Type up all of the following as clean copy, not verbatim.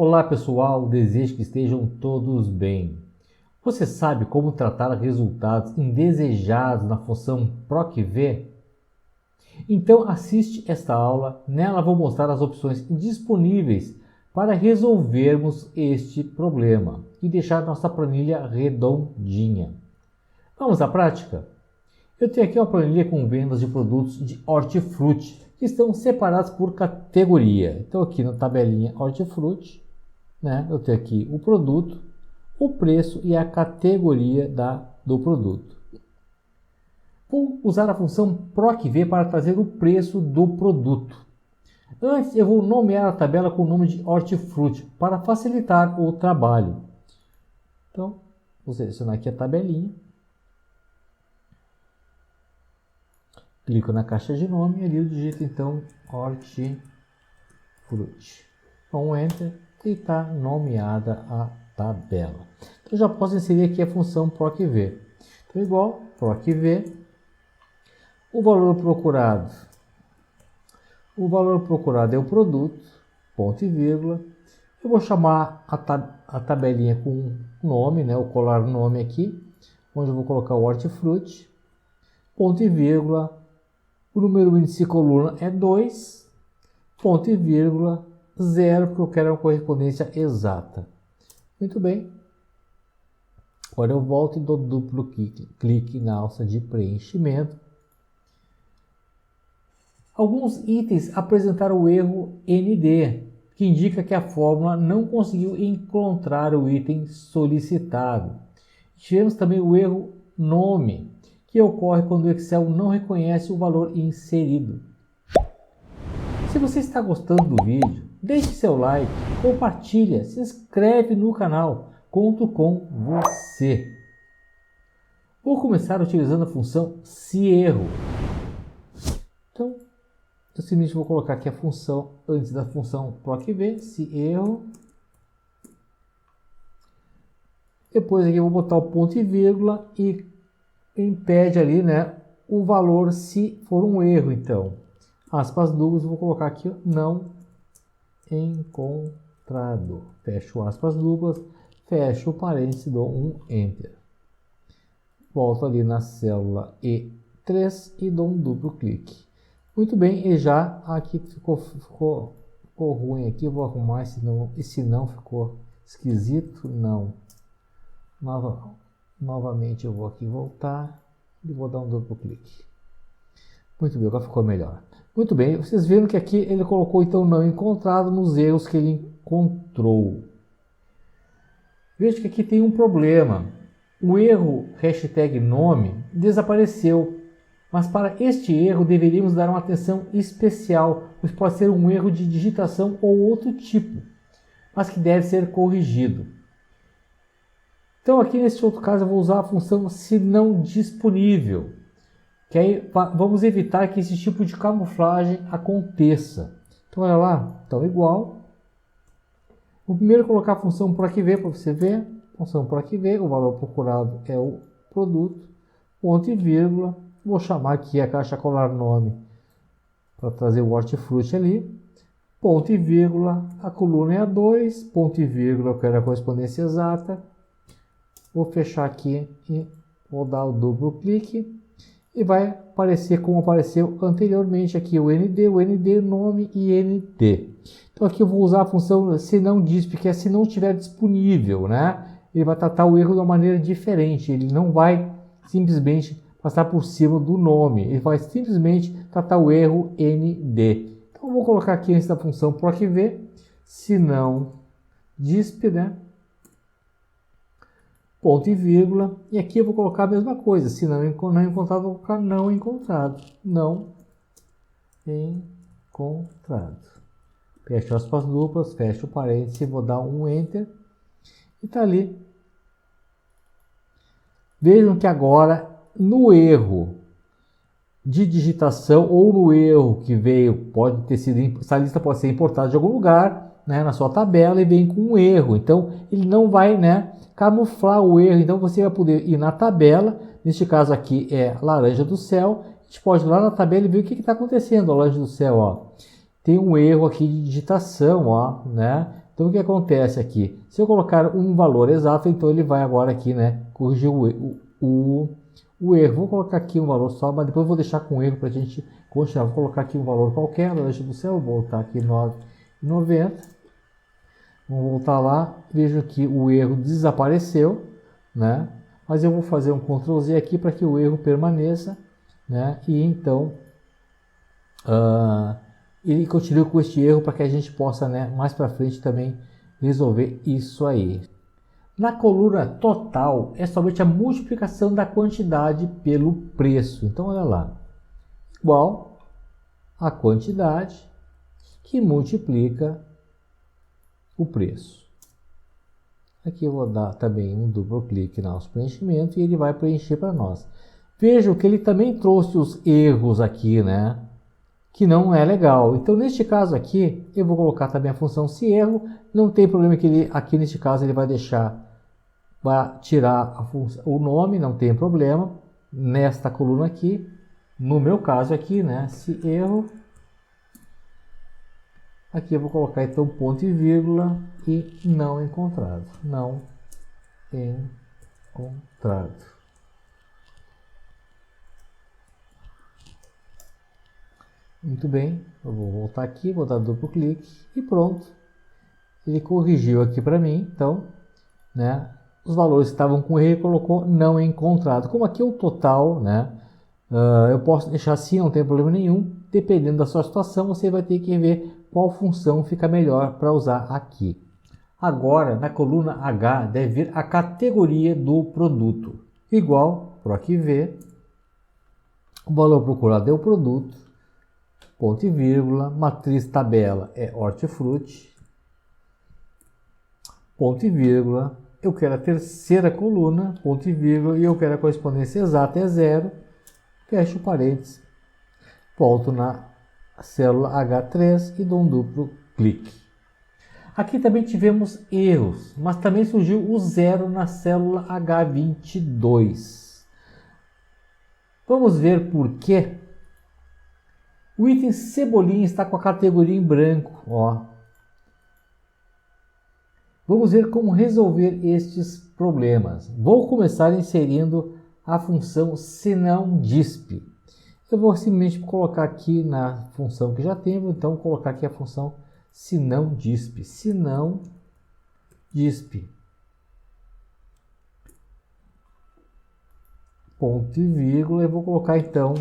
Olá pessoal, desejo que estejam todos bem. Você sabe como tratar resultados indesejados na função PROC-V? Então assiste esta aula, nela vou mostrar as opções disponíveis para resolvermos este problema e deixar nossa planilha redondinha. Vamos à prática? Eu tenho aqui uma planilha com vendas de produtos de hortifruti que estão separados por categoria. Então aqui na tabelinha hortifruti, eu tenho aqui o produto, o preço e a categoria do produto. Vou usar a função PROC-V para trazer o preço do produto. Antes eu vou nomear a tabela com o nome de hortifruti para facilitar o trabalho. Então, vou selecionar aqui a tabelinha. Clico na caixa de nome e ali eu digito então hortifruti. Um Enter e está nomeada a tabela. Então já posso inserir aqui a função PROC-V. Então igual PROC-V, o valor procurado é o produto, ponto e vírgula. Eu vou chamar a tabelinha com nome, o colar nome aqui, onde eu vou colocar o hortifruti, ponto e vírgula. O número índice coluna é 2, ponto e vírgula, 0, porque eu quero uma correspondência exata. Muito bem. Agora eu volto e dou duplo clique na alça de preenchimento. Alguns itens apresentaram o erro ND, que indica que a fórmula não conseguiu encontrar o item solicitado. Tivemos também o erro nome, que ocorre quando o Excel não reconhece o valor inserido. Se você está gostando do vídeo, deixe seu like, compartilha, se inscreve no canal. Conto com você. Vou começar utilizando a função se erro. Então, eu simplesmente vou colocar aqui a função antes da função PROC-V, se erro. Depois aqui eu vou botar o ponto e vírgula e impede ali, o valor se for um erro. Então, aspas duplas, vou colocar aqui não encontrado. Fecho aspas duplas, fecho o parênteses, dou um Enter. Volto ali na célula E3 e dou um duplo clique. Muito bem, e já aqui ficou ruim aqui, eu vou arrumar, se não ficou esquisito, não. Novamente eu vou aqui voltar e vou dar um duplo clique. Muito bem, agora ficou melhor. Muito bem, vocês viram que aqui ele colocou então não encontrado nos erros que ele encontrou. Veja que aqui tem um problema. O erro hashtag nome desapareceu. Mas para este erro deveríamos dar uma atenção especial, pois pode ser um erro de digitação ou outro tipo, mas que deve ser corrigido. Então aqui neste outro caso eu vou usar a função se não disponível, que aí vamos evitar que esse tipo de camuflagem aconteça. Então olha lá, então igual. Vou primeiro colocar a função PROC-V para você ver. Função PROC-V, o valor procurado é o produto, ponto e vírgula. Vou chamar aqui a caixa colar nome para trazer o hortifruti ali. Ponto e vírgula, a coluna é a 2, ponto e vírgula, eu quero a correspondência exata. Vou fechar aqui e vou dar o duplo clique. E vai aparecer como apareceu anteriormente aqui o ND, nome e ND. Então aqui eu vou usar a função se não diz, porque é se não estiver disponível, Ele vai tratar o erro de uma maneira diferente. Ele não vai simplesmente passar por cima do nome. Ele vai simplesmente tratar o erro ND. Então eu vou colocar aqui antes da função PROC-V, se não disp, ponto e vírgula, e aqui eu vou colocar a mesma coisa, se não encontrado, vou colocar não encontrado, não encontrado. Fecho aspas duplas, fecho o parênteses, vou dar um Enter, e está ali. Vejam que agora, no erro de digitação, ou no erro que veio, pode ter sido, essa lista pode ser importada de algum lugar, na sua tabela e vem com um erro, então ele não vai, camuflar o erro. Então você vai poder ir na tabela, neste caso aqui é laranja do céu, a gente pode ir lá na tabela e ver o que está acontecendo. A laranja do céu, tem um erro aqui de digitação, Então o que acontece aqui? Se eu colocar um valor exato, então ele vai agora aqui, né, corrigir o erro. Vou colocar aqui um valor só, mas depois vou deixar com erro para a gente continuar. Vou colocar aqui um valor qualquer, deixa do céu, vou voltar aqui 9,90. Vamos voltar lá, vejo que o erro desapareceu, né? Mas eu vou fazer um Ctrl Z aqui para que o erro permaneça, né? E então ele continua com este erro para que a gente possa, né, mais para frente também resolver isso aí. Na coluna total é somente a multiplicação da quantidade pelo preço. Então olha lá, igual a quantidade que multiplica o preço. Aqui eu vou dar também um duplo clique no nosso preenchimento e ele vai preencher para nós. Vejam que ele também trouxe os erros aqui, né? Que não é legal. Então, neste caso aqui, eu vou colocar também a função se erro. Não tem problema que ele, aqui neste caso, ele vai tirar a função, o nome, não tem problema. Nesta coluna aqui, no meu caso aqui, né? Se erro. Aqui eu vou colocar então ponto e vírgula e não encontrado. Não encontrado. Muito bem, eu vou voltar aqui, vou dar duplo clique e pronto. Ele corrigiu aqui para mim, então, né, os valores que estavam com erro, ele colocou não encontrado. Como aqui é o total, né, eu posso deixar assim, não tem problema nenhum. Dependendo da sua situação, você vai ter que ver qual função fica melhor para usar aqui. Agora, na coluna H, deve vir a categoria do produto. Igual, PROC V, o valor procurado é o produto, ponto e vírgula, matriz tabela é hortifruti, ponto e vírgula, eu quero a terceira coluna, ponto e vírgula, e eu quero a correspondência exata é 0, fecho parênteses, volto na célula H3 e dou um duplo clique. Aqui também tivemos erros, mas também surgiu o 0 na célula H22. Vamos ver por quê. O item cebolinha está com a categoria em branco, ó. Vamos ver como resolver estes problemas. Vou começar inserindo a função senãodisp. Eu vou simplesmente colocar aqui na função que já tenho, então vou colocar aqui a função senãodisp. Senãodisp. Ponto e vírgula, eu vou colocar então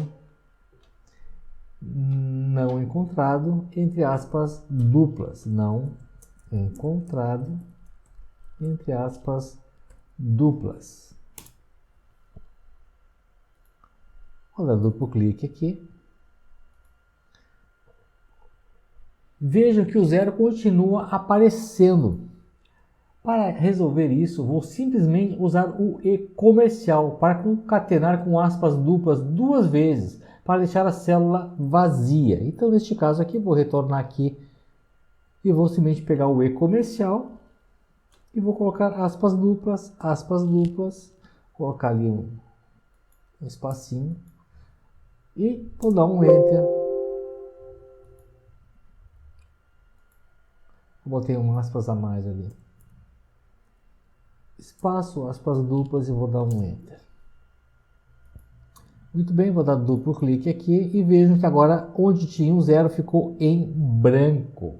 não encontrado, entre aspas, duplas. Não encontrado, entre aspas, duplas. Vou dar duplo clique aqui. Vejam que o 0 continua aparecendo. Para resolver isso, vou simplesmente usar o e comercial para concatenar com aspas duplas duas vezes, para deixar a célula vazia. Então, neste caso aqui, vou retornar aqui e vou simplesmente pegar o e comercial e vou colocar aspas duplas, colocar ali um espacinho e vou dar um enter. Botei um aspas a mais ali. Espaço, aspas duplas e vou dar um enter. Muito bem, vou dar duplo clique aqui e vejo que agora onde tinha um 0 ficou em branco.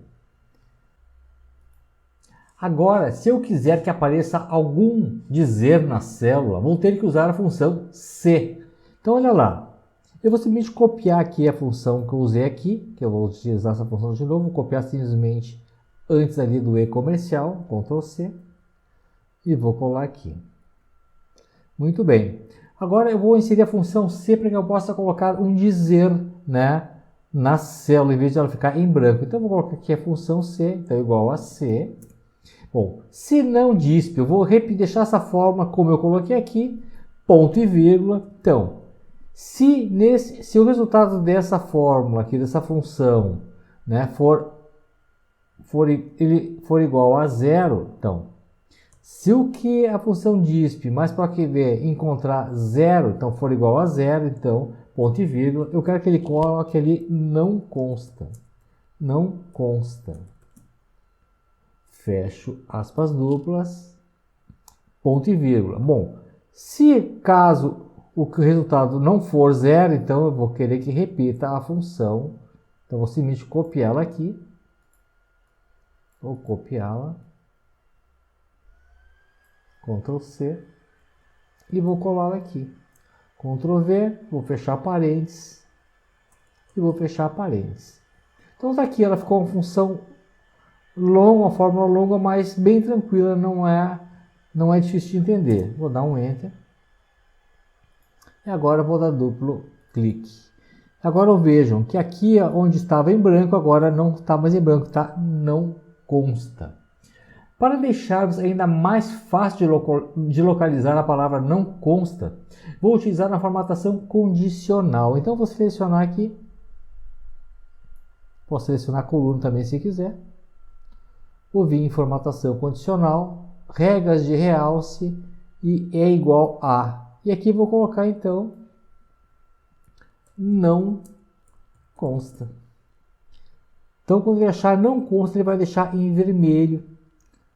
Agora, se eu quiser que apareça algum dizer na célula, vou ter que usar a função se. Então, olha lá. Eu vou simplesmente copiar aqui a função que eu usei aqui, que eu vou utilizar essa função de novo, vou copiar simplesmente antes ali do e comercial, Ctrl C, e vou colar aqui. Muito bem. Agora eu vou inserir a função se para que eu possa colocar um dizer, né, na célula, em vez de ela ficar em branco. Então eu vou colocar aqui a função se, então igual a se. Bom, se não disp, eu vou deixar essa fórmula como eu coloquei aqui, ponto e vírgula. Então, se o resultado dessa fórmula aqui, dessa função, né, for igual a 0, então, se o que a função disp mais para que ver encontrar 0, então for igual a 0, então, ponto e vírgula, eu quero que ele coloque ali não consta. Não consta. fecho aspas duplas, ponto e vírgula. Bom, se caso o resultado não for zero, então eu vou querer que repita a função. Então, vou simplesmente copiá-la aqui. Vou copiá-la. Ctrl C. E vou colá-la aqui. Ctrl V. Vou fechar parênteses. E vou fechar parênteses. Então, tá aqui. Ela ficou uma função longa, uma fórmula longa, mas bem tranquila. Não é difícil de entender. Vou dar um Enter. E agora eu vou dar duplo clique. Agora vejam que aqui onde estava em branco, agora não está mais em branco, tá? Não consta. Para deixarmos ainda mais fácil de localizar a palavra não consta, vou utilizar a formatação condicional. Então vou selecionar aqui. Posso selecionar a coluna também se quiser. Vou vir em formatação condicional, regras de realce e é igual a. E aqui vou colocar então não consta. Então, quando ele achar não consta, ele vai deixar em vermelho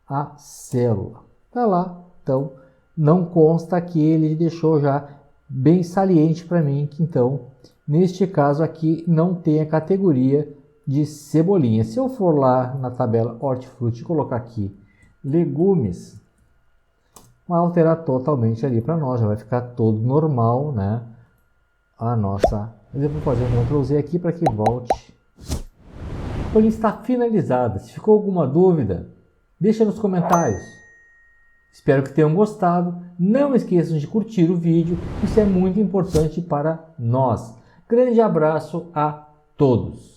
a célula. Tá lá. Então, não consta aqui, ele deixou já bem saliente para mim que então, neste caso aqui, não tem a categoria de cebolinha. Se eu for lá na tabela hortifruti e colocar aqui legumes, vai alterar totalmente ali para nós, já vai ficar todo normal, né? A nossa. Eu vou fazer um Ctrl Z aqui para que volte. A planilha está finalizada. Se ficou alguma dúvida, deixa nos comentários. Espero que tenham gostado. Não esqueçam de curtir o vídeo, isso é muito importante para nós. Grande abraço a todos.